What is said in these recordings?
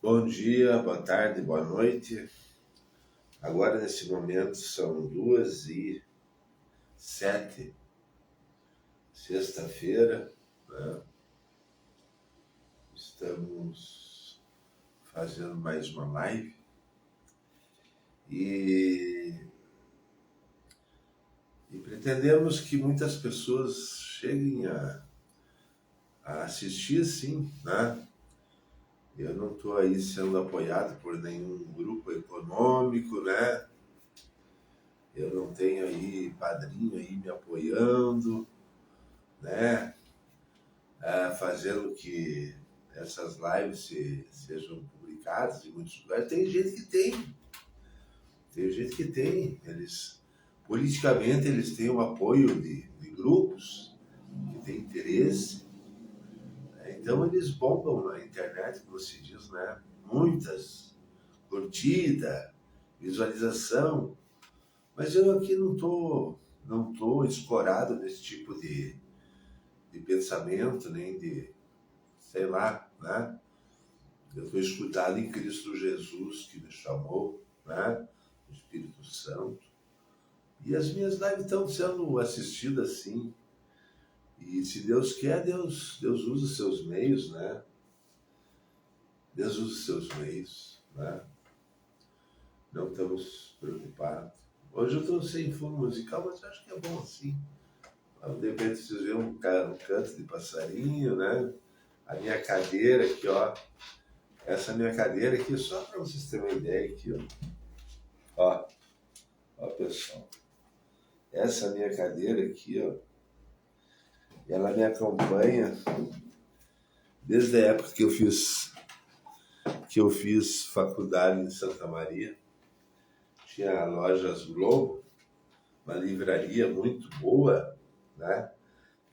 Bom dia, boa tarde, boa noite. Agora, nesse momento, são 2h07, sexta-feira, né? Estamos fazendo mais uma live e pretendemos que muitas pessoas cheguem a assistir, sim, né? Eu não estou aí sendo apoiado por nenhum grupo econômico, né? Eu não tenho aí padrinho aí me apoiando, né? Fazendo que essas lives sejam publicadas em muitos lugares. Tem gente que tem. Politicamente, eles têm o apoio de grupos que têm interesse. Então, eles bombam na internet, como se diz, né? Muitas curtida, visualização. Mas eu aqui não tô escorado nesse tipo de pensamento, nem de, sei lá, né? Eu estou escutado em Cristo Jesus, que me chamou, né? O Espírito Santo. E as minhas lives estão sendo assistidas, sim. E se Deus quer, Deus usa os seus meios, né? Deus usa os seus meios, né? Não estamos preocupados. Hoje eu estou sem fundo musical, mas acho que é bom assim. De repente vocês veem um canto de passarinho, né? A minha cadeira aqui, ó. Essa minha cadeira aqui, só para vocês terem uma ideia aqui, ó. Ó, pessoal. Essa minha cadeira aqui, ó. Ela me acompanha desde a época que eu fiz faculdade em Santa Maria. Tinha lojas Globo, uma livraria muito boa, né?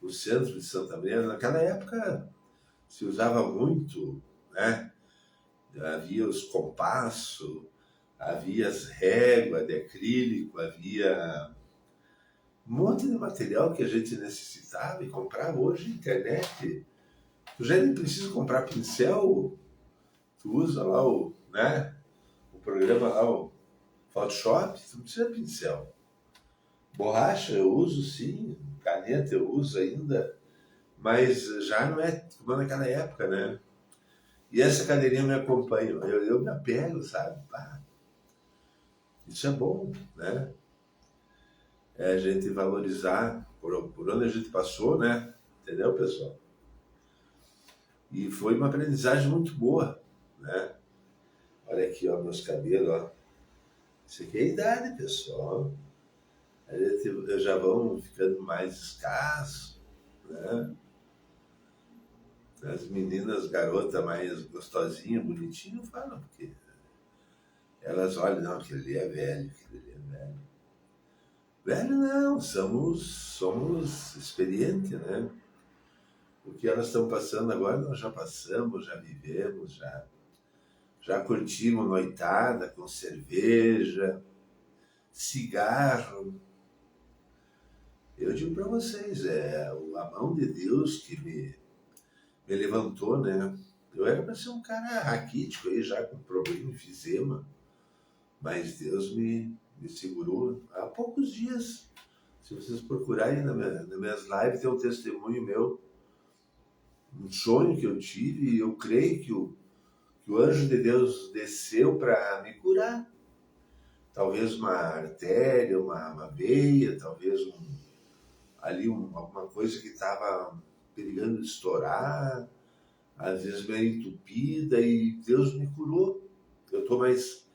No centro de Santa Maria. Naquela época se usava muito, né? Havia os compassos, havia as réguas de acrílico, havia um monte de material que a gente necessitava e comprava. Hoje, internet, tu já nem precisa comprar pincel, tu usa lá né, o programa lá, o Photoshop, tu não precisa de pincel. Borracha eu uso sim, caneta eu uso ainda, mas já não é como naquela época, né? E essa cadeirinha me acompanha, eu me apego, sabe? Isso é bom, né? É a gente valorizar por onde a gente passou, né? Entendeu, pessoal? E foi uma aprendizagem muito boa, né? Olha aqui, ó, meus cabelos, ó. Isso aqui é a idade, pessoal. Já vão ficando mais escassos, né? As meninas, garotas mais gostosinhas, bonitinhas, falam, porque elas olham, não, aquele ali é velho, aquele ali é velho. Velho não, somos experientes, né? O que elas estão passando agora, nós já passamos, já vivemos, já curtimos noitada com cerveja, cigarro. Eu digo para vocês, a mão de Deus que me levantou, né? Eu era para ser um cara raquítico aí, já com problema, enfisema, mas Deus me segurou há poucos dias. Se vocês procurarem nas minhas lives, tem um testemunho meu, um sonho que eu tive, e eu creio que o anjo de Deus desceu para me curar. Talvez uma artéria, uma veia, talvez alguma coisa que estava perigando de estourar, às vezes meio entupida, e Deus me curou. Eu estou mais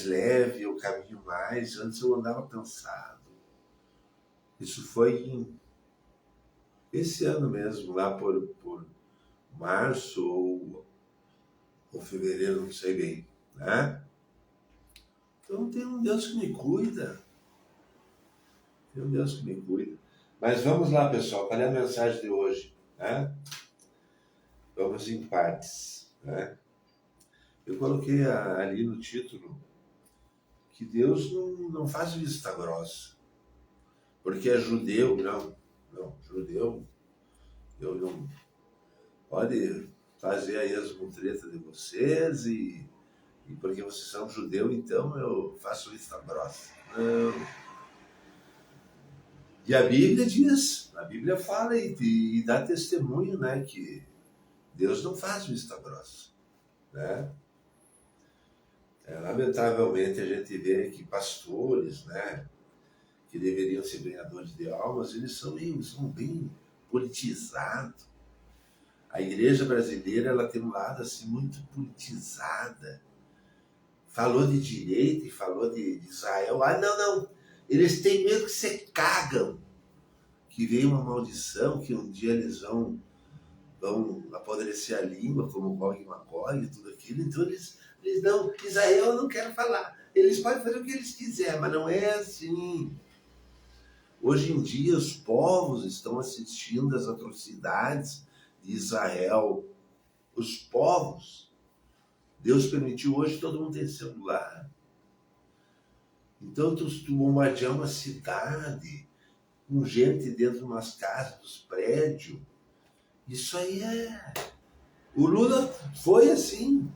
leve, eu caminho mais. Antes eu andava cansado. Isso foi esse ano mesmo, lá por março ou fevereiro, não sei bem, né? Então tem um Deus que me cuida. Tem um Deus que me cuida. Mas vamos lá, pessoal. Qual é a mensagem de hoje? Né? Vamos em partes. Né? Eu coloquei ali no título que Deus não faz vista grossa. Porque é judeu, não. Judeu, eu não... Pode fazer aí as mutretas de vocês e porque vocês são judeu, então eu faço vista grossa. Não. E a Bíblia diz, a Bíblia fala e dá testemunho, né, que Deus não faz vista grossa, né? Lamentavelmente a gente vê que pastores, né, que deveriam ser ganhadores de almas, eles são bem politizados. A igreja brasileira, ela tem um lado assim muito politizada. Falou de direita e falou de Israel. Ah, não. Eles têm medo que se cagam. Que veio uma maldição, que um dia eles vão apodrecer a língua, como Gog e Magog e tudo aquilo. Então eles não, Israel eu não quero falar. Eles podem fazer o que eles quiserem, mas não é assim. Hoje em dia os povos estão assistindo às atrocidades de Israel. Os povos. Deus permitiu hoje todo mundo ter celular. Então tu bombardear uma cidade com gente dentro de umas casas, dos prédios, isso aí é... O Lula foi assim,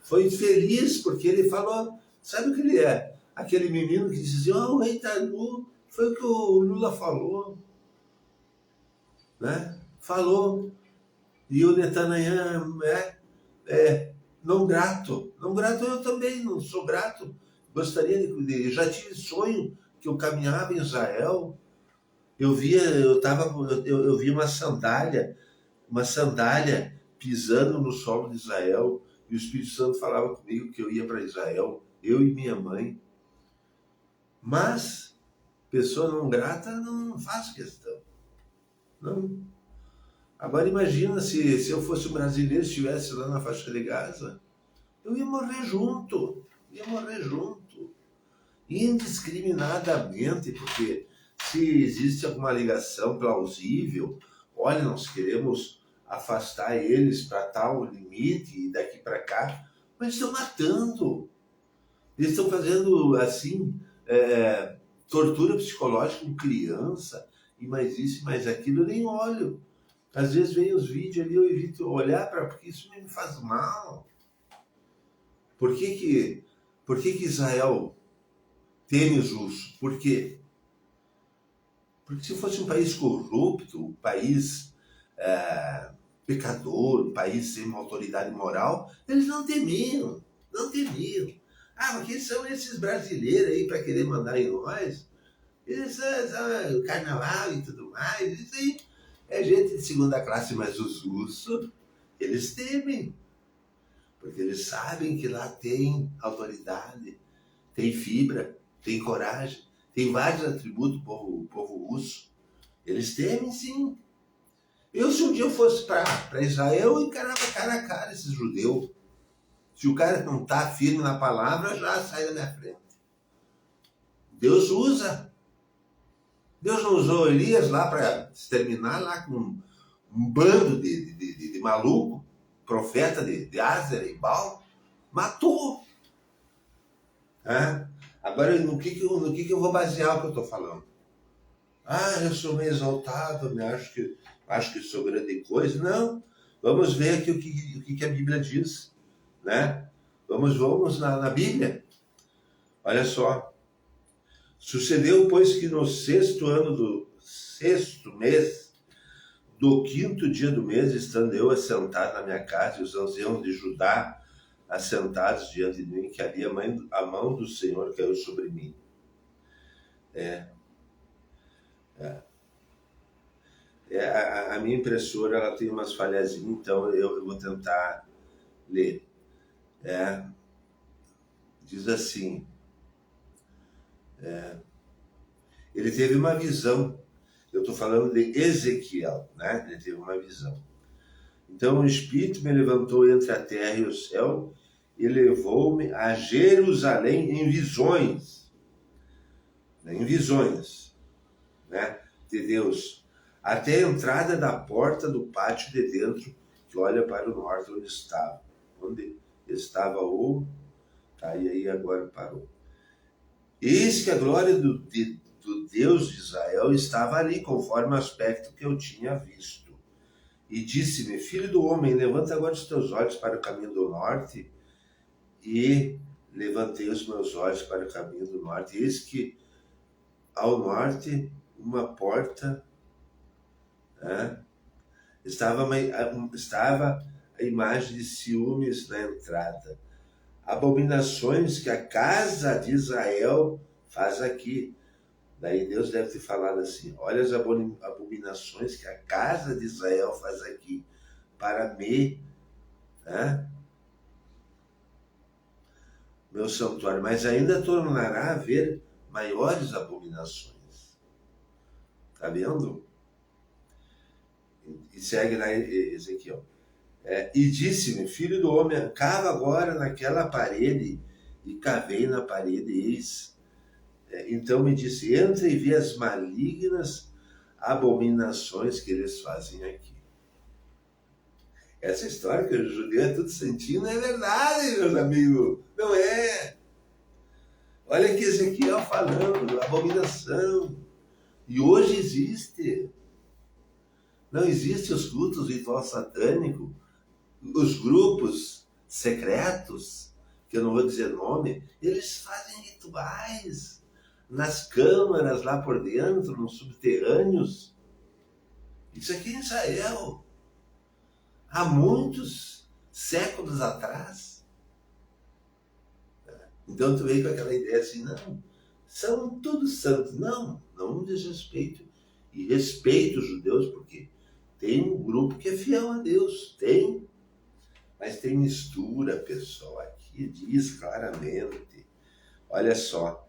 foi feliz porque ele falou, sabe o que ele é? Aquele menino que dizia, o rei tá nu, foi o que o Lula falou, né? Falou. E o Netanyahu não grato. Não grato eu também, não sou grato. Gostaria de já tive sonho que eu caminhava em Israel. Eu vi uma sandália pisando no solo de Israel, e o Espírito Santo falava comigo que eu ia para Israel, eu e minha mãe. Mas pessoa não grata não faz questão. Não. Agora imagina se eu fosse um brasileiro, estivesse lá na faixa de Gaza, eu ia morrer junto, indiscriminadamente, porque se existe alguma ligação plausível, olha, nós queremos afastar eles para tal limite e daqui para cá, mas estão matando. Eles estão fazendo, assim, tortura psicológica com criança, e mais isso, mais aquilo, eu nem olho. Às vezes vem os vídeos ali, eu evito olhar porque isso me faz mal. Por que Israel teme os russos? Por quê? Porque se fosse um país corrupto, um país pecador, um país sem uma autoridade moral, eles não temiam. Ah, mas quem são esses brasileiros aí para querer mandar em nós? Eles são carnaval e tudo mais, isso aí é gente de segunda classe, mas os russos, eles temem. Porque eles sabem que lá tem autoridade, tem fibra, tem coragem, tem vários atributos do povo russo. Eles temem, sim. Se um dia eu fosse para Israel, eu encarava cara a cara esses judeus. Se o cara não está firme na palavra, já sai da minha frente. Deus usa. Deus não usou Elias lá para exterminar lá com um bando de maluco, profeta de Azer e Baal, matou. Agora, no que eu vou basear o que eu estou falando? Eu sou meio exaltado, acho que sou grande coisa. Não, vamos ver aqui o que a Bíblia diz, né? Vamos na Bíblia. Olha só. Sucedeu, pois, que no 6º ano do 6º mês, do 5º dia do mês, estando eu assentado na minha casa, e os anciãos de Judá assentados diante de mim, que ali a mão do Senhor caiu sobre mim. A minha impressora, ela tem umas falhazinhas, então eu vou tentar ler. Diz assim, ele teve uma visão. Eu estou falando de Ezequiel, né? Ele teve uma visão. Então o Espírito me levantou entre a terra e o céu e levou-me a Jerusalém em visões, né? De Deus, até a entrada da porta do pátio de dentro, que olha para o norte, onde estava o... E aí agora parou. Eis que a glória do Deus de Israel estava ali, conforme o aspecto que eu tinha visto. E disse-me: Filho do homem, levanta agora os teus olhos para o caminho do norte. E levantei os meus olhos para o caminho do norte. E eis que ao norte uma porta, né? Estava a imagem de ciúmes na entrada. Abominações que a casa de Israel faz aqui. Daí Deus deve ter falado assim: olha as abominações que a casa de Israel faz aqui para me, né, meu santuário, mas ainda tornará a haver maiores abominações. Está vendo? E segue lá Ezequiel. E disse-me: Filho do homem, cava agora naquela parede. E cavei na parede, eis. Então me disse: entra e vê as malignas abominações que eles fazem aqui. Essa história que o judeu é tudo sentindo é verdade, meus amigos. Não é? Olha que Ezequiel falando, abominação. E hoje existe. Não existe os cultos ritual satânico, os grupos secretos, que eu não vou dizer nome, eles fazem rituais nas câmaras lá por dentro, nos subterrâneos. Isso aqui em Israel, há muitos séculos atrás. Então tu veio com aquela ideia assim: não, são todos santos. Não, não diz respeito. E respeito os judeus, porque tem um grupo que é fiel a Deus, tem. Mas tem mistura, pessoal. Aqui diz claramente. Olha só.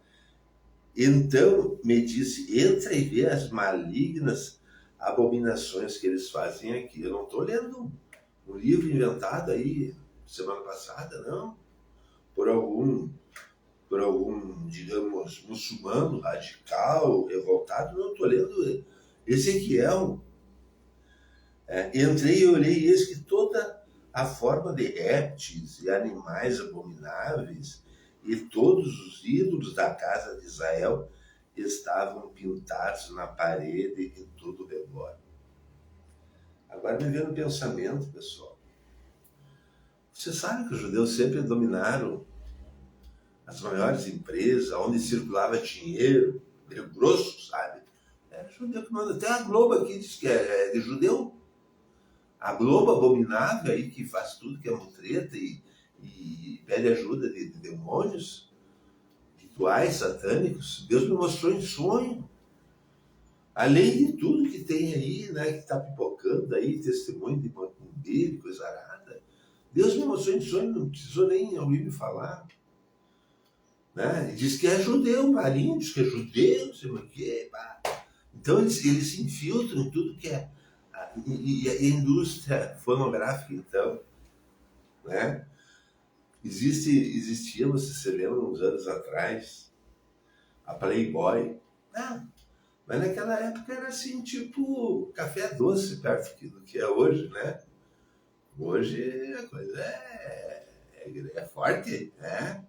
Então me disse: entra e vê as malignas abominações que eles fazem aqui. Eu não estou lendo um livro inventado aí semana passada, não. Por algum, digamos, muçulmano radical, revoltado. Não, estou lendo Ezequiel. Entrei e olhei, e eis que toda a forma de répteis e animais abomináveis e todos os ídolos da casa de Israel estavam pintados na parede em todo o redor. Agora me vendo o pensamento, pessoal. Você sabe que os judeus sempre dominaram as maiores empresas, onde circulava dinheiro, meio grosso, sabe? Era judeu que manda. Até a Globo aqui diz que é de judeu. A Globo abominável aí, que faz tudo que é mutreta e pede ajuda de demônios, rituais satânicos. Deus me mostrou em sonho. Além de tudo que tem aí, né, que está pipocando aí, testemunho de macumbeiro, coisa arada. Deus me mostrou em sonho, não precisou nem alguém me falar. Né? E diz que é judeu, Marinho diz que é judeu, não sei o quê. Pá. Então eles se infiltram em tudo que é. E a indústria fonográfica, então, né? Existia, você se lembra, uns anos atrás, a Playboy. Não, mas naquela época era assim, tipo, café doce perto do que é hoje, né? Hoje a coisa é forte, né?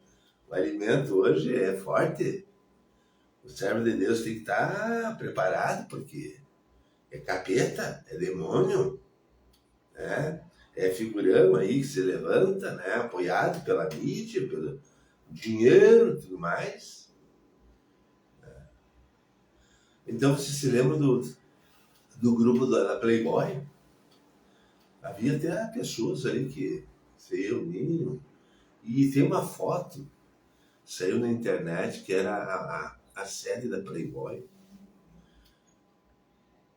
O alimento hoje é forte. O servo de Deus tem que estar preparado, porque é capeta, é demônio, né? É figurão aí que se levanta, né? Apoiado pela mídia, pelo dinheiro e tudo mais. Então você se lembra do grupo da Playboy? Havia até pessoas ali que se reuniam. E tem uma foto, saiu na internet, que era a sede da Playboy.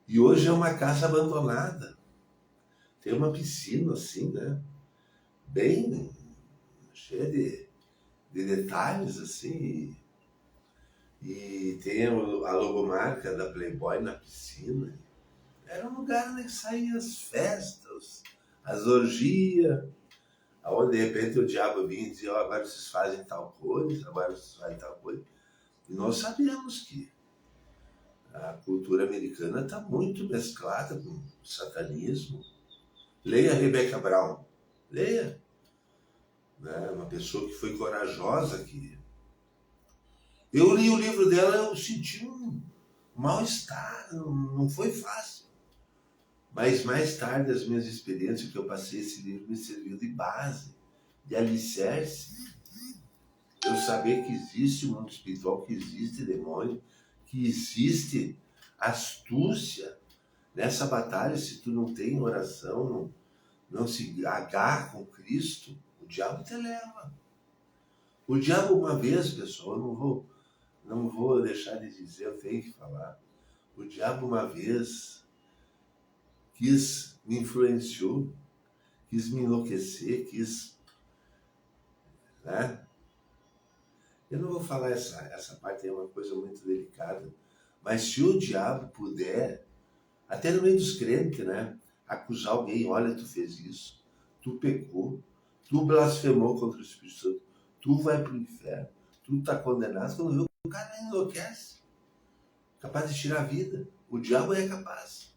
E hoje é uma casa abandonada. Tem uma piscina assim, né? Bem cheia de detalhes assim. E tem a logomarca da Playboy na piscina. Era um lugar onde saíam as festas, as orgias, onde de repente o diabo vinha e dizia: oh, agora vocês fazem tal coisa, agora vocês fazem tal coisa. E nós sabemos que a cultura americana está muito mesclada com o satanismo. Leia Rebecca Brown, leia. Né? Uma pessoa que foi corajosa. Eu li o livro dela, eu senti um mal-estar, não foi fácil. Mas mais tarde, as minhas experiências que eu passei, esse livro me serviu de base, de alicerce. Eu saber que existe um mundo espiritual, que existe demônio, que existe astúcia nessa batalha. Se tu não tem oração, não se agarra com Cristo, o diabo te leva. O diabo uma vez, pessoal, eu não vou deixar de dizer, eu tenho que falar. O diabo uma vez me influenciou, quis me enlouquecer, né? Eu não vou falar essa parte, é uma coisa muito delicada, mas se o diabo puder, até no meio dos crentes, né? Acusar alguém, olha, tu fez isso, tu pecou, tu blasfemou contra o Espírito Santo, tu vai para o inferno, tu está condenado. Quando vê, o cara enlouquece, capaz de tirar a vida. O diabo é capaz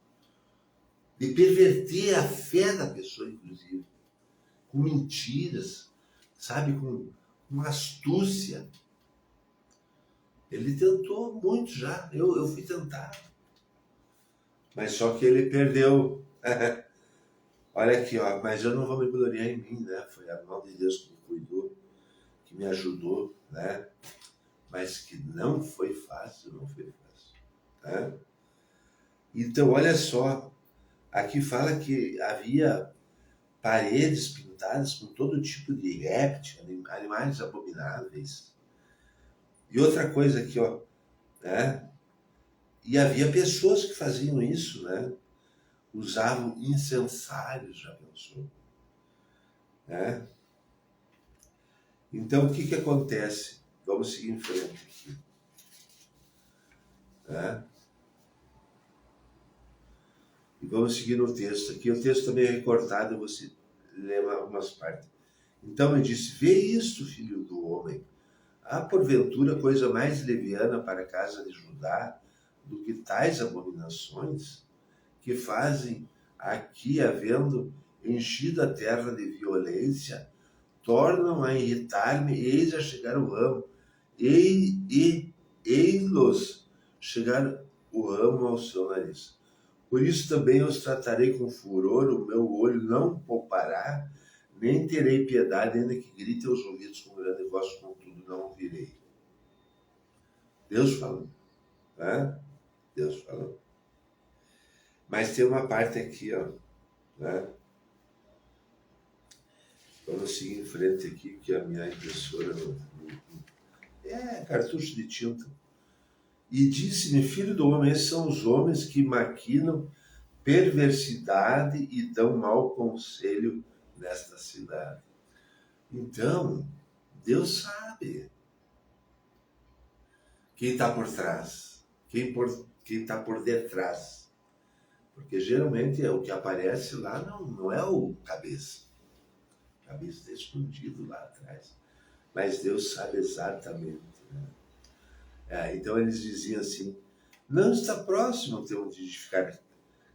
de perverter a fé da pessoa, inclusive, com mentiras, sabe, com astúcia. Ele tentou muito já, eu fui tentar, mas só que ele perdeu. Olha aqui, ó, mas eu não vou me gloriar em mim, né? Foi a mão de Deus que me cuidou, que me ajudou, né? Mas que não foi fácil, não foi fácil. Né? Então, olha só, aqui fala que havia paredes pintadas com todo tipo de réptil, animais abomináveis. E outra coisa aqui, ó, né? E havia pessoas que faziam isso, né? Usavam incensários, já pensou? Né? Então, o que acontece? Vamos seguir em frente aqui. Né? E vamos seguir no texto aqui. O texto também é recortado, eu vou ler algumas partes. Então ele disse: vê isto, filho do homem. Há porventura coisa mais leviana para a casa de Judá do que tais abominações que fazem aqui, havendo enchido a terra de violência, tornam a irritar-me, eis a chegar o ramo, ei-los chegar o ramo ao seu nariz. Por isso também os tratarei com furor, o meu olho não poupará, nem terei piedade, ainda que grite aos ouvidos com grande voz, contudo não ouvirei. Deus falando, né? Deus falando. Mas tem uma parte aqui, ó, né? Vamos seguir em frente aqui, que a minha impressora é cartucho de tinta. E disse-me, filho do homem, esses são os homens que maquinam perversidade e dão mau conselho nesta cidade. Então, Deus sabe quem está por trás, quem está por detrás. Porque geralmente o que aparece lá não é o cabeça. O cabeça está escondido lá atrás. Mas Deus sabe exatamente. Né? Então eles diziam assim, não está próximo de onde edificar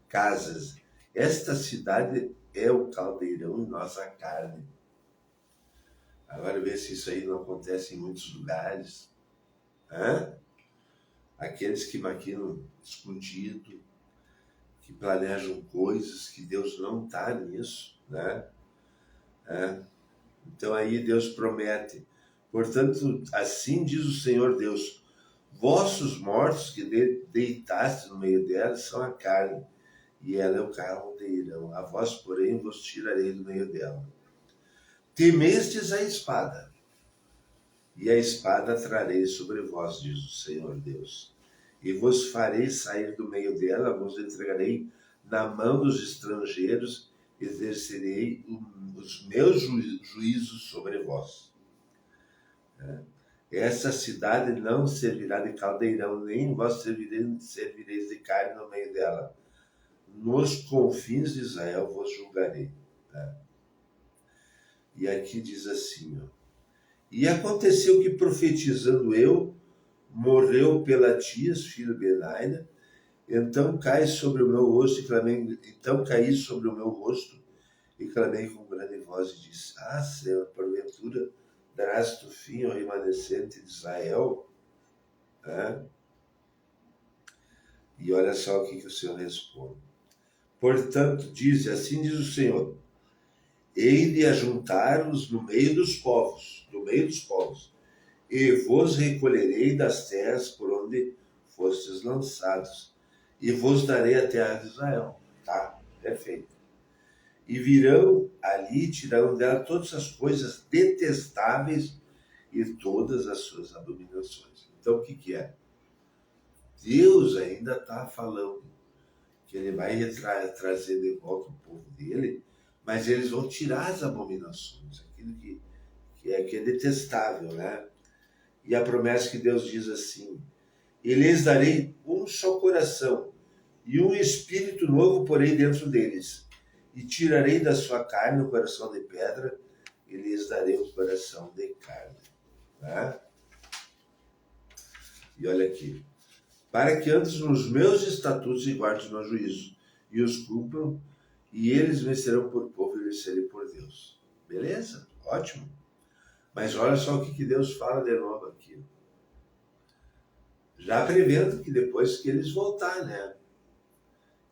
casas. Esta cidade é o caldeirão e nossa carne. Agora vê se isso aí não acontece em muitos lugares. Hã? Aqueles que maquinam escondido, que planejam coisas que Deus não está nisso, né? Então aí Deus promete, portanto, assim diz o Senhor Deus, vossos mortos que deitaste no meio dela são a carne, e ela é o caldeirão, a vós, porém, vos tirarei do meio dela. Temestes a espada, e a espada trarei sobre vós, diz o Senhor Deus. E vos farei sair do meio dela, vos entregarei na mão dos estrangeiros, exercerei os meus juízos sobre vós. Essa cidade não servirá de caldeirão, nem vós servireis de carne no meio dela. Nos confins de Israel vos julgarei. E aqui diz assim, ó. E aconteceu que profetizando eu, morreu Pelatias, filho de Benaida, então caí sobre o meu rosto e clamei com grande voz e disse, Senhor, porventura darás tu fim ao remanescente de Israel? E olha só o que o Senhor responde. Portanto, assim diz o Senhor, hei de ajuntar-vos no meio dos povos, e vos recolherei das terras por onde fostes lançados, e vos darei a terra de Israel. Tá? Perfeito. E virão ali, tirarão dela todas as coisas detestáveis e todas as suas abominações. Então, o que é? Deus ainda está falando que ele vai trazer de volta o povo dele, mas eles vão tirar as abominações, aquilo que é detestável, né? E a promessa que Deus diz assim, e lhes darei um só coração, e um espírito novo porei dentro deles, e tirarei da sua carne o coração de pedra, e lhes darei um coração de carne. Tá? E olha aqui, para que antes nos meus estatutos e guardem os meus juízos, e os cumpram, e eles me serão por povo e eu serei por Deus. Beleza? Ótimo. Mas olha só o que Deus fala de novo aqui. Já prevendo que depois que eles voltar, né?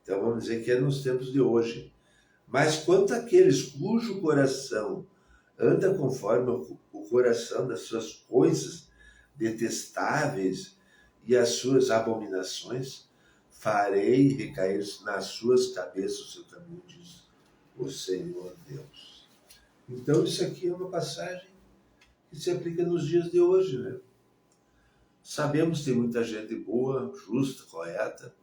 Então vamos dizer que é nos tempos de hoje. Mas quanto àqueles cujo coração anda conforme o coração das suas coisas detestáveis e as suas abominações, farei recair nas suas cabeças o seu caminho, diz o Senhor Deus. Então isso aqui é uma passagem que se aplica nos dias de hoje, né? Sabemos que tem muita gente boa, justa, correta,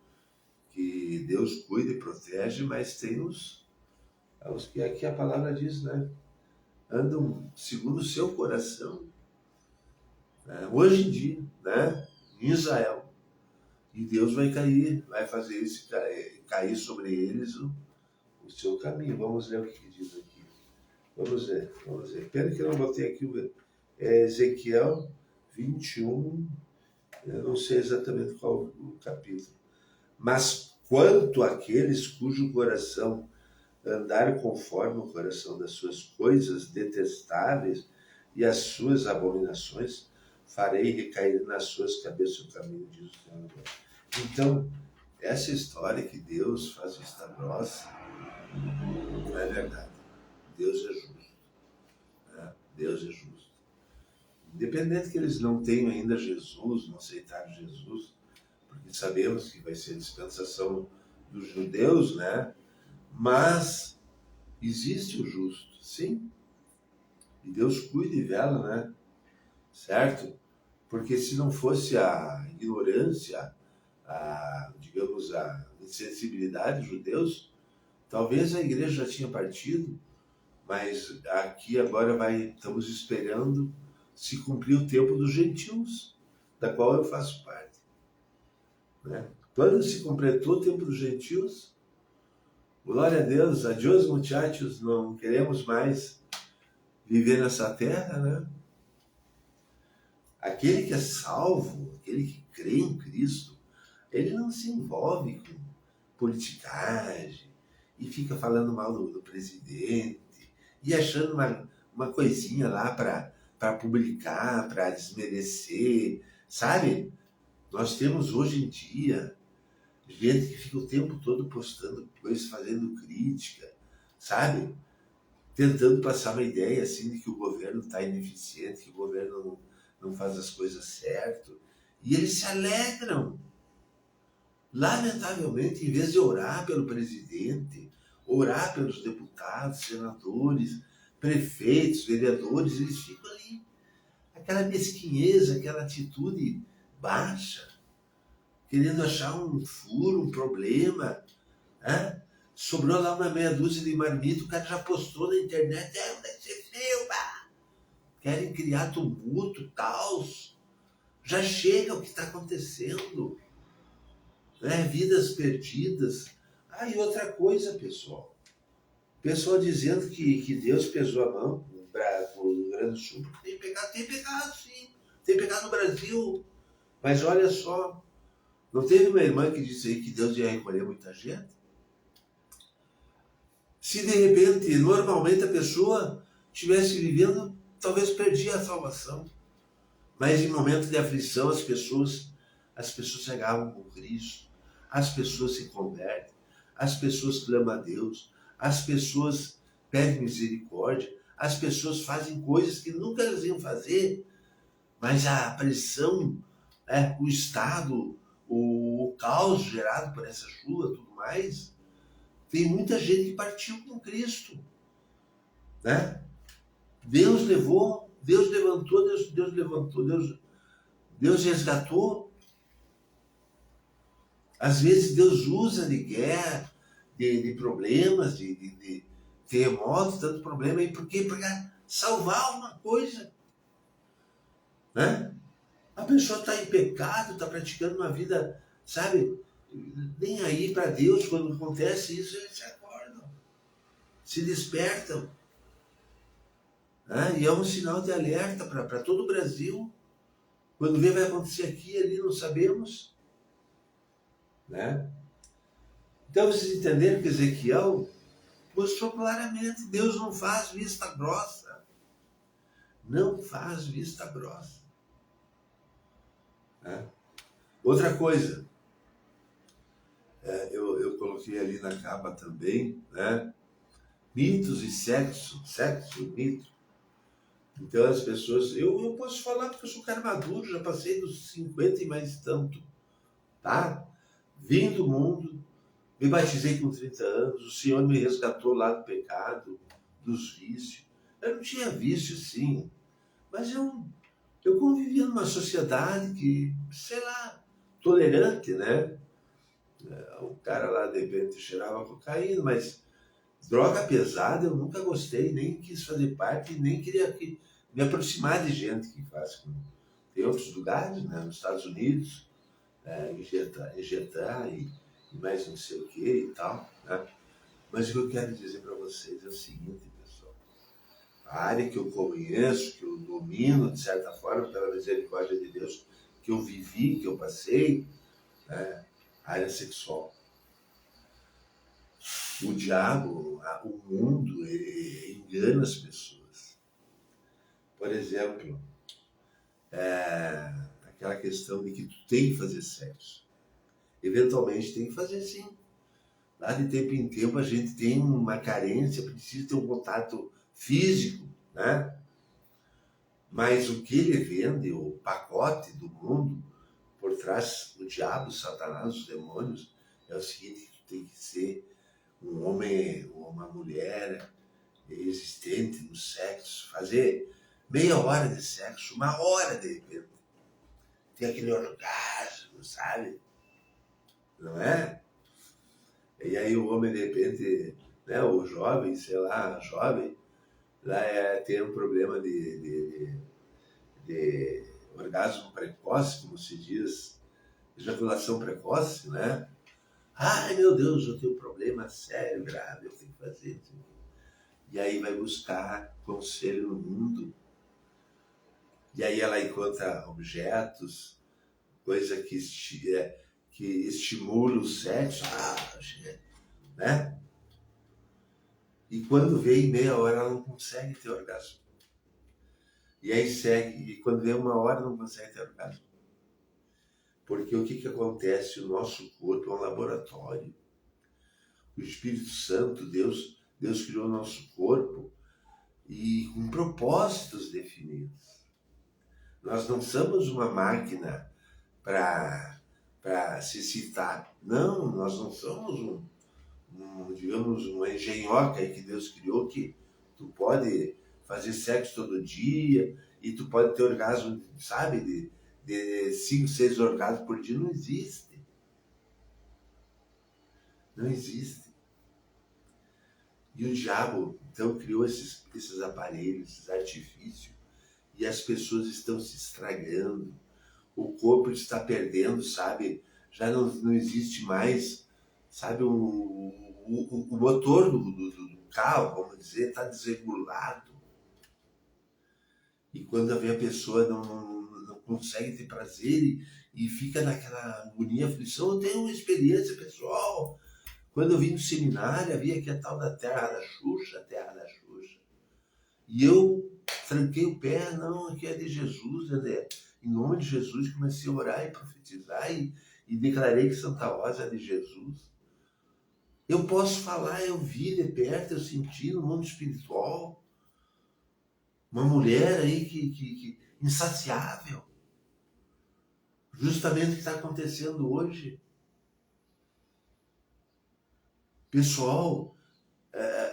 que Deus cuida e protege, mas tem os que aqui a palavra diz, né? Andam segundo o seu coração, né? Hoje em dia, né? Em Israel. E Deus vai fazer isso cair sobre eles o seu caminho. Vamos ler o que diz aqui. Vamos ver. Pena que eu não botei aqui Ezequiel 21, eu não sei exatamente qual o capítulo. Mas quanto àqueles cujo coração andar conforme o coração das suas coisas detestáveis e as suas abominações, farei recair nas suas cabeças o caminho, diz o Senhor. Então, essa história que Deus faz vista grossa, não é verdade. Deus é justo. Né? Deus é justo. Independente que eles não tenham ainda Jesus, não aceitaram Jesus, porque sabemos que vai ser a dispensação dos judeus, né? Mas existe o justo, sim. E Deus cuida e vela, né? Certo? Porque se não fosse a ignorância, digamos, a insensibilidade dos judeus, talvez a igreja já tinha partido, mas aqui agora estamos esperando se cumprir o tempo dos gentios, da qual eu faço parte. Né? Quando se completou o tempo dos gentios, glória a Deus, adiós muchachos, não queremos mais viver nessa terra, né? Aquele que é salvo, aquele que crê em Cristo, ele não se envolve com politicagem e fica falando mal do presidente e achando uma coisinha lá para publicar, para desmerecer, sabe? Nós temos hoje em dia gente que fica o tempo todo postando coisas, fazendo crítica, sabe? Tentando passar uma ideia assim de que o governo está ineficiente, que o governo não faz as coisas certo. E eles se alegram. Lamentavelmente, em vez de orar pelo presidente, orar pelos deputados, senadores, prefeitos, vereadores, eles ficam ali. Aquela mesquinhez, aquela atitude baixa, querendo achar um furo, um problema. Né? Sobrou lá uma meia dúzia de marmita, o cara já postou na internet, onde é que você filma? Querem criar tumulto, caos. Já chega o que está acontecendo. Né? Vidas perdidas. E outra coisa, pessoal. Pessoal dizendo que Deus pesou a mão para o Rio Grande do Sul, porque tem pecado sim. Tem pecado no Brasil. Mas olha só, não teve uma irmã que disse aí que Deus ia recolher muita gente? Se de repente, normalmente a pessoa estivesse vivendo, talvez perdia a salvação. Mas em momentos de aflição, as pessoas se agarram com Cristo, as pessoas se convertem, as pessoas clamam a Deus, as pessoas pedem misericórdia, as pessoas fazem coisas que nunca elas iam fazer, mas a pressão, o estado, o caos gerado por essa chuva e tudo mais, tem muita gente que partiu com Cristo, né? Deus levou, Deus levantou, Deus levantou, Deus resgatou. Às vezes Deus usa de guerra, de problemas, de terremotos, tanto problema aí, porque para salvar uma coisa, né? A pessoa está em pecado, está praticando uma vida, sabe, nem aí para Deus. Quando acontece isso, eles se acordam, se despertam, né? E é um sinal de alerta para todo o Brasil. Quando vê, vai acontecer aqui e ali, não sabemos, né? Então vocês entenderam que Ezequiel mostrou claramente: Deus não faz vista grossa, não faz vista grossa, né? Outra coisa, eu coloquei ali na capa também, né? Mitos e sexo, mito. Então as pessoas, eu posso falar porque eu sou cara maduro, já passei dos 50 e mais tanto, tá? Vim do mundo, me batizei com 30 anos, o Senhor me resgatou lá do pecado, dos vícios. Eu não tinha vício, sim, mas eu convivia numa sociedade que, sei lá, tolerante, né? O cara lá, de repente, cheirava cocaína, mas droga pesada eu nunca gostei, nem quis fazer parte, nem queria me aproximar de gente que faz. Tem outros lugares, né, nos Estados Unidos, injetar e mais não sei o que e tal, né? Mas o que eu quero dizer para vocês é o seguinte, pessoal: a área que eu conheço, que eu domino, de certa forma, pela misericórdia de Deus, que eu vivi, que eu passei, né, a área sexual. O diabo, o mundo, ele engana as pessoas. Por exemplo, aquela questão de que tu tem que fazer sexo. Eventualmente tem que fazer, sim. Lá de tempo em tempo a gente tem uma carência, precisa ter um contato físico, né? Mas o que ele vende, o pacote do mundo, por trás do diabo, Satanás, os demônios, é o seguinte: tu tem que ser um homem ou uma mulher existente no sexo, fazer meia hora de sexo, uma hora de repente, ter aquele orgasmo, sabe? Não é? E aí o homem, de repente, né, o jovem, sei lá, jovem, lá tem um problema de orgasmo precoce, como se diz, ejaculação precoce, né? Ai, meu Deus, eu tenho um problema sério, grave, eu tenho que fazer. E aí vai buscar conselho no mundo. E aí ela encontra objetos, coisa que estimula o sexo, né? E quando vê em meia hora ela não consegue ter orgasmo. E aí segue, e quando vê uma hora não consegue ter orgasmo. Porque o que acontece? O nosso corpo é um laboratório. O Espírito Santo, Deus criou o nosso corpo e com propósitos definidos. Nós não somos uma máquina para se excitar. Não, nós não somos digamos, uma engenhoca aí que Deus criou, que tu pode fazer sexo todo dia e tu pode ter orgasmo, sabe, de 5, 6 orgasmos por dia. Não existe. Não existe. E o diabo, então, criou esses aparelhos, esses artifícios, e as pessoas estão se estragando. O corpo está perdendo, sabe? Já não existe mais, sabe, o motor do carro, vamos dizer, está desregulado. E quando vê a pessoa não consegue ter prazer e fica naquela agonia, aflição. Eu tenho uma experiência pessoal. Quando eu vim no seminário, havia aqui a tal da terra da Xuxa, e eu tranquei o pé: não, aqui é de Jesus, em nome de Jesus, comecei a orar e profetizar e declarei que Santa Rosa é de Jesus. Eu posso falar, eu vi de perto, eu senti no mundo espiritual uma mulher aí que insaciável, justamente o que está acontecendo hoje. Pessoal,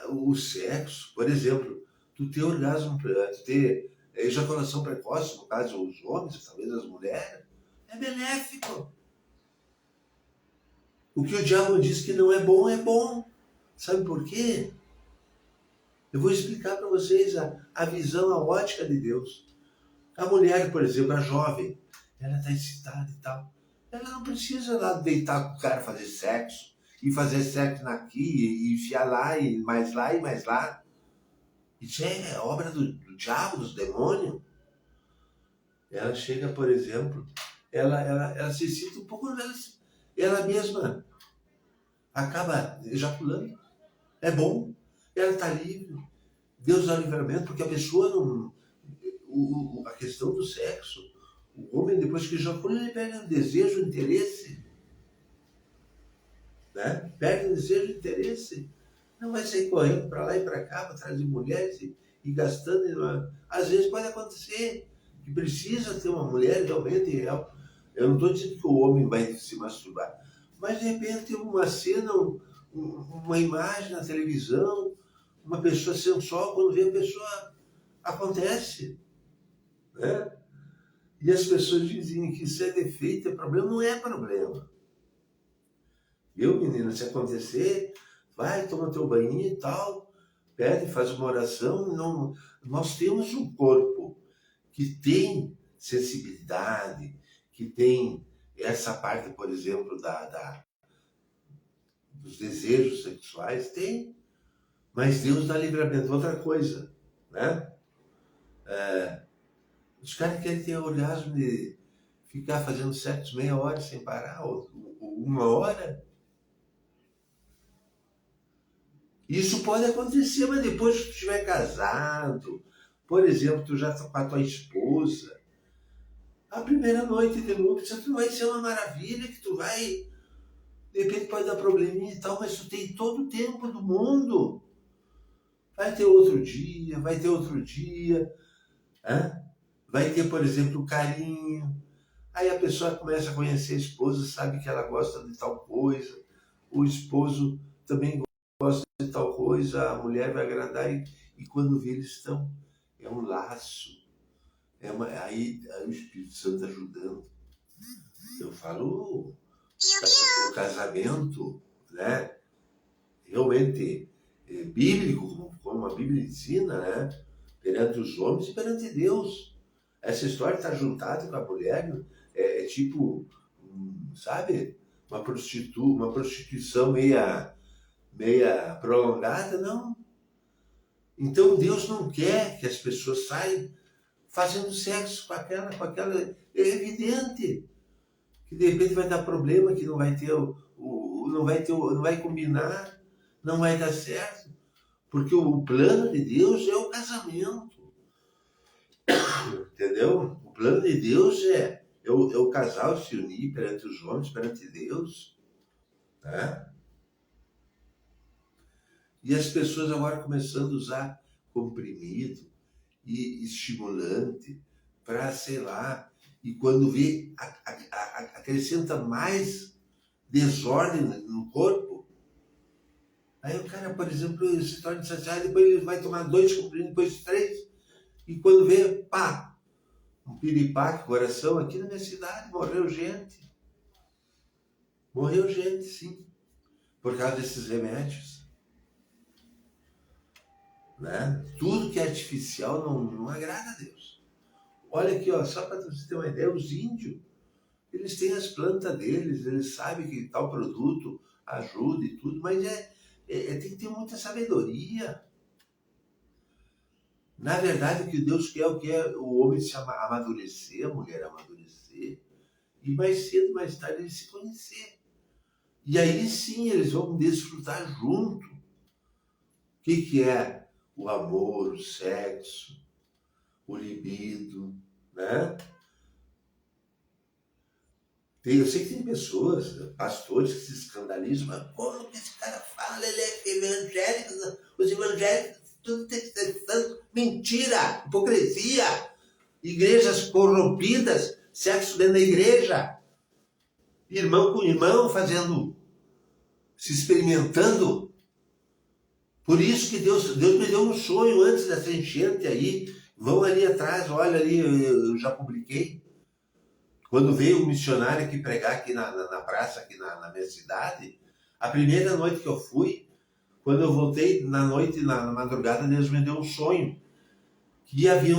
o sexo, por exemplo, tu ter orgasmo, tu ter ejaculação precoce, no caso os homens, talvez as mulheres, é benéfico. O que o diabo diz que não é bom, é bom. Sabe por quê? Eu vou explicar para vocês a visão, a ótica de Deus. A mulher, por exemplo, a jovem, ela está excitada e tal. Ela não precisa lá deitar com o cara, fazer sexo. E fazer sexo aqui, e enfiar lá, e mais lá, e mais lá. Isso é obra do diabo, dos demônios. Ela chega, por exemplo, ela se excita um pouco, ela mesma acaba ejaculando. É bom. Ela está livre. Deus dá livramento, porque a pessoa não. A questão do sexo, o homem, depois que ejacula, ele perde o desejo, o interesse. Né? Perde o desejo, o interesse. Não vai sair correndo para lá e para cá, para trás de mulheres e gastando. Às vezes pode acontecer que precisa ter uma mulher realmente real. Eu não estou dizendo que o homem vai se masturbar, mas de repente tem uma cena, uma imagem na televisão, uma pessoa sensual, quando vê a pessoa, acontece. Né? E as pessoas dizem que isso é defeito, é problema. Não é problema. Viu, menina? Se acontecer, vai, toma teu banho e tal, pede, faz uma oração. Não, nós temos um corpo que tem sensibilidade, que tem essa parte, por exemplo, dos desejos sexuais, tem. Mas Deus dá livramento. Outra coisa, né? Os caras querem ter orgasmo de ficar fazendo sexo meia hora sem parar, ou uma hora. Isso pode acontecer, mas depois que tu estiver casado, por exemplo, tu já está com a tua esposa, a primeira noite de núpcias tu vai ser uma maravilha, que tu vai, de repente pode dar probleminha e tal, mas tu tem todo o tempo do mundo. Vai ter outro dia, vai ter outro dia, né? Vai ter, por exemplo, o carinho. Aí a pessoa começa a conhecer a esposa, sabe que ela gosta de tal coisa, o esposo também de tal coisa, a mulher vai agradar e quando vê eles estão, é um laço, aí o Espírito Santo ajudando. Eu falo o casamento, né? Realmente bíblico, como a Bíblia ensina, né? Perante os homens e perante Deus. Essa história de estar juntado com a mulher é tipo, sabe? Uma prostituição meia prolongada, não. Então Deus não quer que as pessoas saiam fazendo sexo com aquela. É evidente que de repente vai dar problema, que não vai ter não vai combinar, não vai dar certo, porque o plano de Deus é o casamento, entendeu? O plano de Deus é o casal se unir perante os homens, perante Deus, né? E as pessoas agora começando a usar comprimido e estimulante para, sei lá, e quando vê, acrescenta mais desordem no corpo. Aí o cara, por exemplo, se torna insaciado, depois ele vai tomar 2 comprimidos, depois 3, e quando vê, pá, um piripaque, coração, aqui na minha cidade morreu gente. Morreu gente, sim, por causa desses remédios. Né? Tudo que é artificial não agrada a Deus. Olha aqui, ó, só para você ter uma ideia, os índios, eles têm as plantas deles, eles sabem que tal produto ajuda e tudo, mas tem que ter muita sabedoria. Na verdade, o que Deus quer, o que é o homem se amadurecer, a mulher amadurecer, e mais cedo, mais tarde, eles se conhecer. E aí sim eles vão desfrutar junto. O que é o amor, o sexo, o libido, né? Eu sei que tem pessoas, pastores, que se escandalizam, mas como que esse cara fala, ele é evangélico, os evangélicos, tudo tem que ser santo. Mentira, hipocrisia, igrejas corrompidas, sexo dentro da igreja, irmão com irmão fazendo, se experimentando. Por isso que Deus me deu um sonho antes dessa enchente aí. Vão ali atrás, olha ali, eu já publiquei. Quando veio um missionário aqui pregar aqui na praça, aqui na minha cidade, a primeira noite que eu fui, quando eu voltei na noite, na madrugada, Deus me deu um sonho. Que havia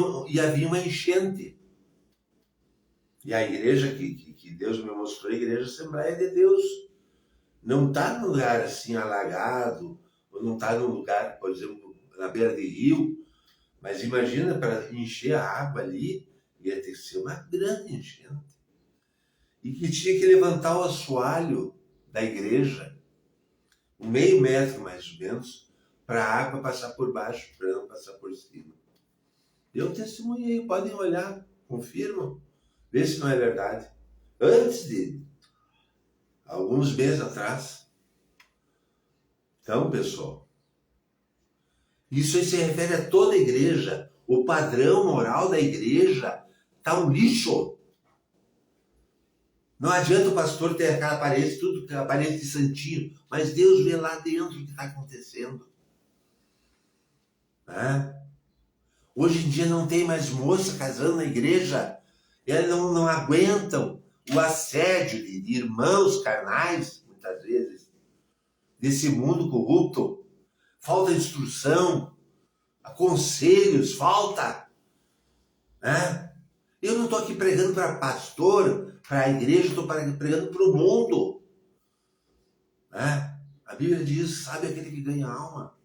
uma enchente. E a igreja que Deus me mostrou, a igreja Assembleia de Deus, não está num lugar assim alagado, ou não está num lugar, por exemplo, na beira de rio, mas imagina, para encher a água ali, ia ter que ser uma grande enchente. E que tinha que levantar o assoalho da igreja, um meio metro mais ou menos, para a água passar por baixo, para não passar por cima. Eu testemunhei, podem olhar, confirmam, vê se não é verdade. Antes de alguns meses atrás. Então, pessoal, isso aí se refere a toda a igreja. O padrão moral da igreja está um lixo. Não adianta o pastor ter aquela aparência, tudo aquela aparência de santinho, mas Deus vê lá dentro o que está acontecendo. Hoje em dia não tem mais moça casando na igreja. Elas não aguentam o assédio de irmãos carnais, muitas vezes, desse mundo corrupto. Falta instrução, conselhos, falta. Eu não estou aqui pregando para pastor, para a igreja, estou pregando para o mundo. A Bíblia diz, sabe aquele que ganha alma.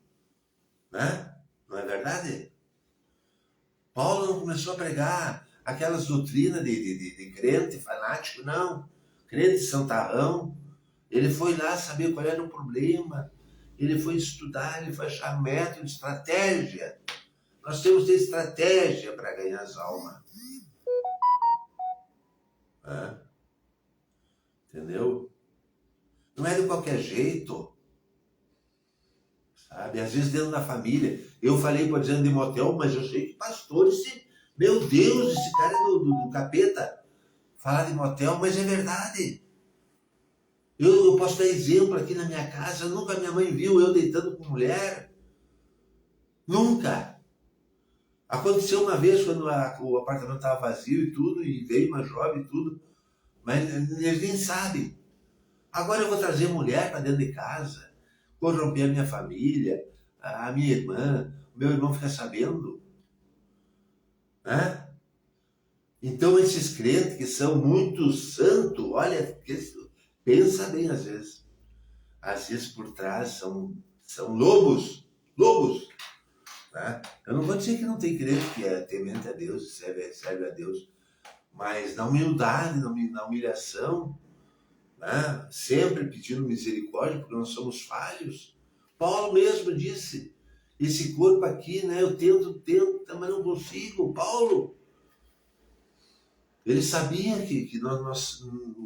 Não é verdade? Paulo não começou a pregar aquelas doutrinas de crente fanático, não. Crente santarrão. Ele foi lá saber qual era o problema. Ele foi estudar, ele foi achar método, estratégia. Nós temos que ter estratégia para ganhar as almas. Entendeu? Não é de qualquer jeito. Sabe? Às vezes dentro da família. Eu falei, por exemplo, de motel, mas eu sei que pastores, meu Deus, esse cara é do capeta. Falar de motel, mas é verdade. Eu posso dar exemplo aqui na minha casa. Nunca minha mãe viu eu deitando com mulher. Nunca. Aconteceu uma vez quando o apartamento estava vazio e tudo, e veio uma jovem e tudo, mas eles nem sabem. Agora eu vou trazer mulher para dentro de casa, corromper a minha família, a minha irmã, o meu irmão fica sabendo. Então esses crentes que são muito santos, olha, pensa bem às vezes. Às vezes por trás são lobos. Eu não vou dizer que não tem crente que é temente a Deus, serve a Deus, mas na humildade, na humilhação, sempre pedindo misericórdia, porque nós somos falhos. Paulo mesmo disse, esse corpo aqui, eu tento, mas não consigo. Paulo, ele sabia que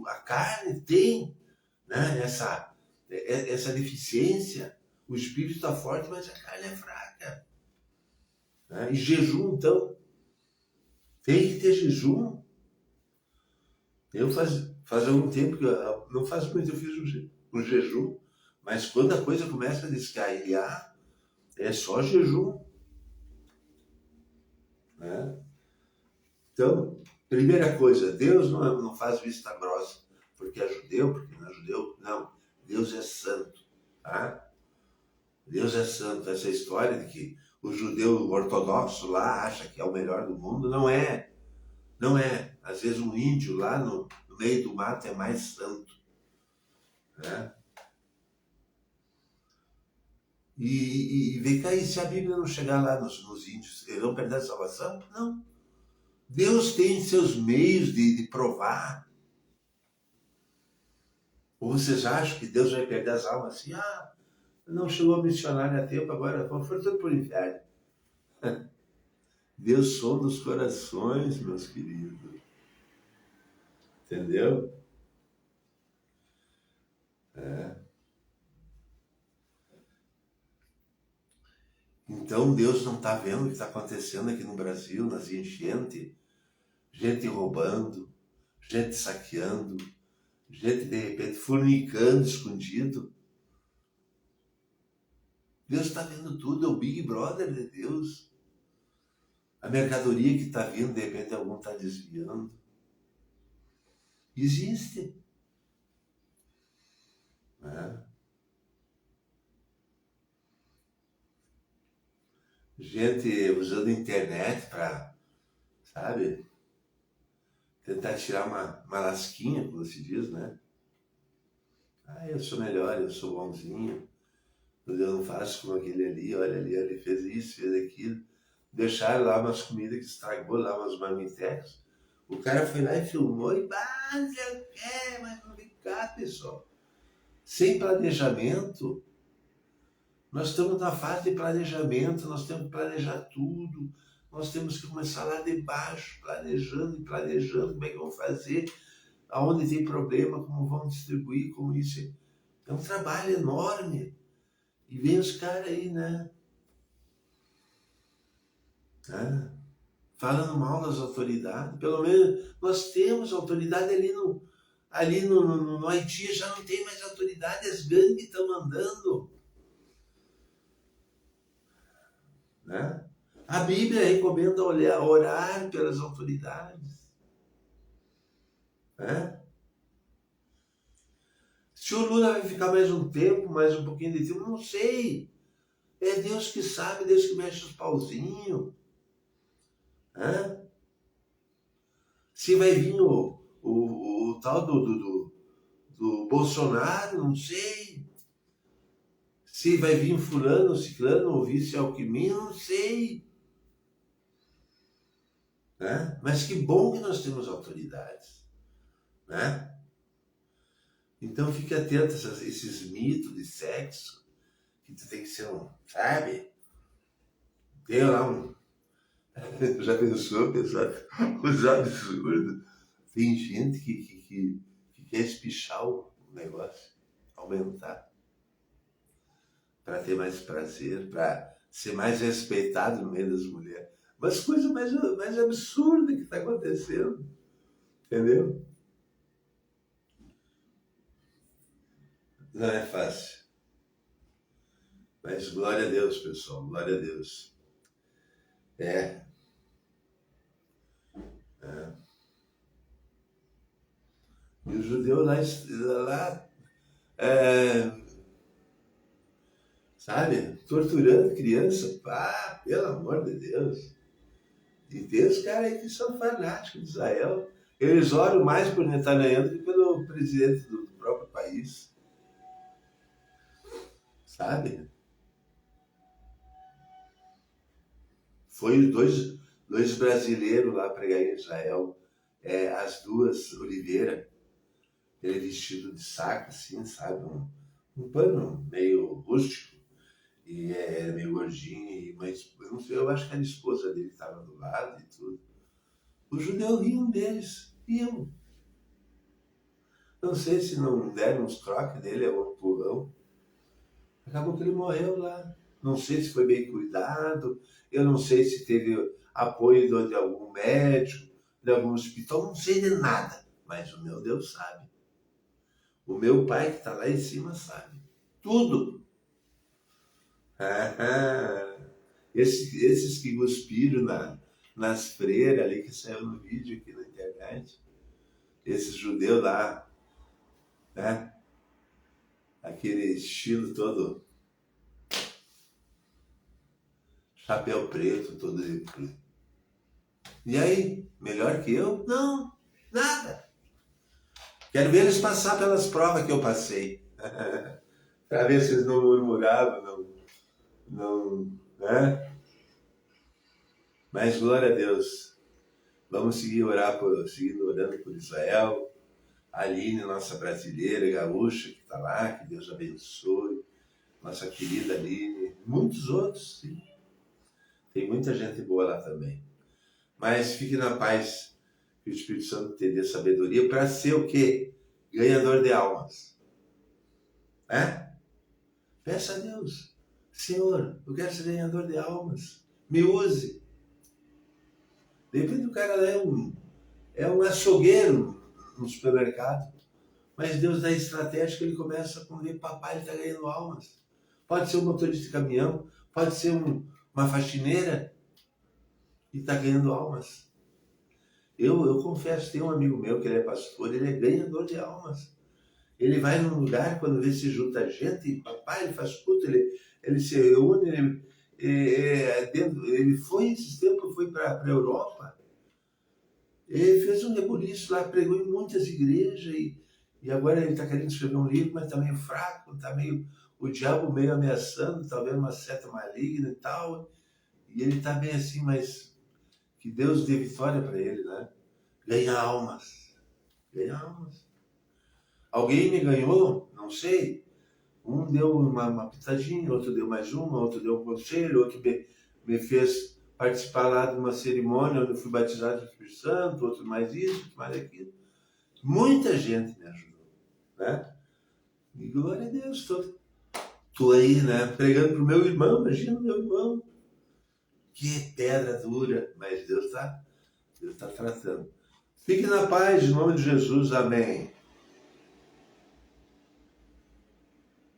a carne tem essa deficiência. O espírito está forte, mas a carne é fraca. E jejum, então, tem que ter jejum. Eu faz algum tempo, não faz muito, eu fiz um jejum, mas quando a coisa começa a descarrilhar, é só jejum. Então, primeira coisa, Deus não faz vista grossa, porque é judeu, porque não é judeu. Não, Deus é santo. Deus é santo. Essa história de que o judeu ortodoxo lá acha que é o melhor do mundo, não é. Não é. Às vezes um índio lá no meio do mato é mais santo. E vem cá, e se a Bíblia não chegar lá nos índios, eles vão perder a salvação? Não. Deus tem seus meios de provar. Ou vocês acham que Deus vai perder as almas assim? Não chegou a missionária a tempo, agora foi tudo por inferno. Deus sonda os corações, meus queridos. Entendeu? É. Então Deus não está vendo o que está acontecendo aqui no Brasil, nas enchentes, gente roubando, gente saqueando, gente de repente fornicando escondido. Deus está vendo tudo, é o Big Brother de Deus. A mercadoria que está vindo, de repente algum está desviando. Existe. Né? Gente usando a internet para, sabe, tentar tirar uma lasquinha, como se diz, né? Ah, eu sou melhor, eu sou bonzinho, eu não faço como aquele ali, olha ali, ele fez isso, fez aquilo. Deixaram lá umas comidas que estragou, lá umas marmitecas. O cara foi lá e filmou e, não sei o que, mas não vem cá, pessoal. Sem planejamento, nós estamos na fase de planejamento, nós temos que planejar tudo, nós temos que começar lá de baixo, planejando e planejando como é que vão fazer, aonde tem problema, como vão distribuir, como isso. É um trabalho enorme. E vem os caras aí, né? Falando mal das autoridades. Pelo menos nós temos autoridade ali no Haiti, já não tem mais autoridade, as gangues estão mandando. Né? A Bíblia recomenda orar pelas autoridades. Né? Se o Lula vai ficar mais um tempo, mais um pouquinho de tempo, não sei. É Deus que sabe, Deus que mexe os pauzinhos. Né? Se vai vir o tal do Bolsonaro, não sei. Se vai vir fulano, ciclano, ou vice Alckmin, não sei. Né? Mas que bom que nós temos autoridades. Né? Então fique atento a esses mitos de sexo, que tu tem que ser sabe? Tem lá já pensou, pessoal? Os absurdos. Tem gente que quer espichar o negócio, aumentar, para ter mais prazer, para ser mais respeitado no meio das mulheres. Mas coisa mais absurda que está acontecendo, entendeu? Não é fácil. Mas glória a Deus, pessoal, glória a Deus. É. E o judeu lá sabe, torturando criança, pelo amor de Deus. E tem os caras aí que são fanáticos de Israel. Eles oram mais por Netanyahu do que pelo presidente do próprio país. Sabe? Foi os dois brasileiros lá pregar em Israel. As duas, Oliveira, ele vestido de saco, assim, sabe? Um pano meio rústico. E era meio gordinho, mas eu não sei, eu acho que era a esposa dele que estava do lado e tudo. Os judeus riam deles, riam. Não sei se não deram uns troques dele, um empurrão. Acabou que ele morreu lá. Não sei se foi bem cuidado, eu não sei se teve apoio de algum médico, de algum hospital, não sei de nada. Mas o meu Deus sabe. O meu pai que está lá em cima sabe. Tudo. Esses que cuspiram nas freiras ali, que saiu no vídeo aqui na internet, esses judeus lá, né? Aquele estilo todo, chapéu preto, todo. E aí, melhor que eu? Não, nada. Quero ver eles passar pelas provas que eu passei. Para ver se eles não murmuravam, não, né? Mas glória a Deus. Vamos seguindo orando por Israel. A Aline, nossa brasileira, gaúcha, que está lá, que Deus abençoe. Nossa querida Aline. Muitos outros, sim. Tem muita gente boa lá também. Mas fique na paz, que o Espírito Santo te dê sabedoria para ser o quê? Ganhador de almas. né? Peça a Deus, Senhor, eu quero ser ganhador de almas, me use. De repente o cara é um açougueiro no supermercado, mas Deus dá estratégia que ele começa a ver, papai, ele está ganhando almas. Pode ser um motorista de caminhão, pode ser uma faxineira e está ganhando almas. Eu confesso, tem um amigo meu que ele é pastor, ele é ganhador de almas. Ele vai num lugar, quando vê se junta gente, e papai, ele faz culto, ele se reúne, ele foi, esses tempos, foi para a Europa, ele fez um rebuliço lá, pregou em muitas igrejas, e agora ele está querendo escrever um livro, mas está meio fraco, está meio, o diabo meio ameaçando, talvez uma seta maligna e tal, e ele está bem assim, mas que Deus dê vitória para ele, né? Ganhar almas, ganhar almas. Alguém me ganhou, não sei, um deu uma pitadinha, outro deu mais uma, outro deu um conselho, outro me fez participar lá de uma cerimônia onde eu fui batizado no Espírito Santo, outro mais isso, outro mais aquilo. Muita gente me ajudou, né? E glória a Deus, estou aí, né, pregando para o meu irmão, imagina o meu irmão. Que pedra dura, mas Deus tá tratando. Fique na paz, em nome de Jesus, amém.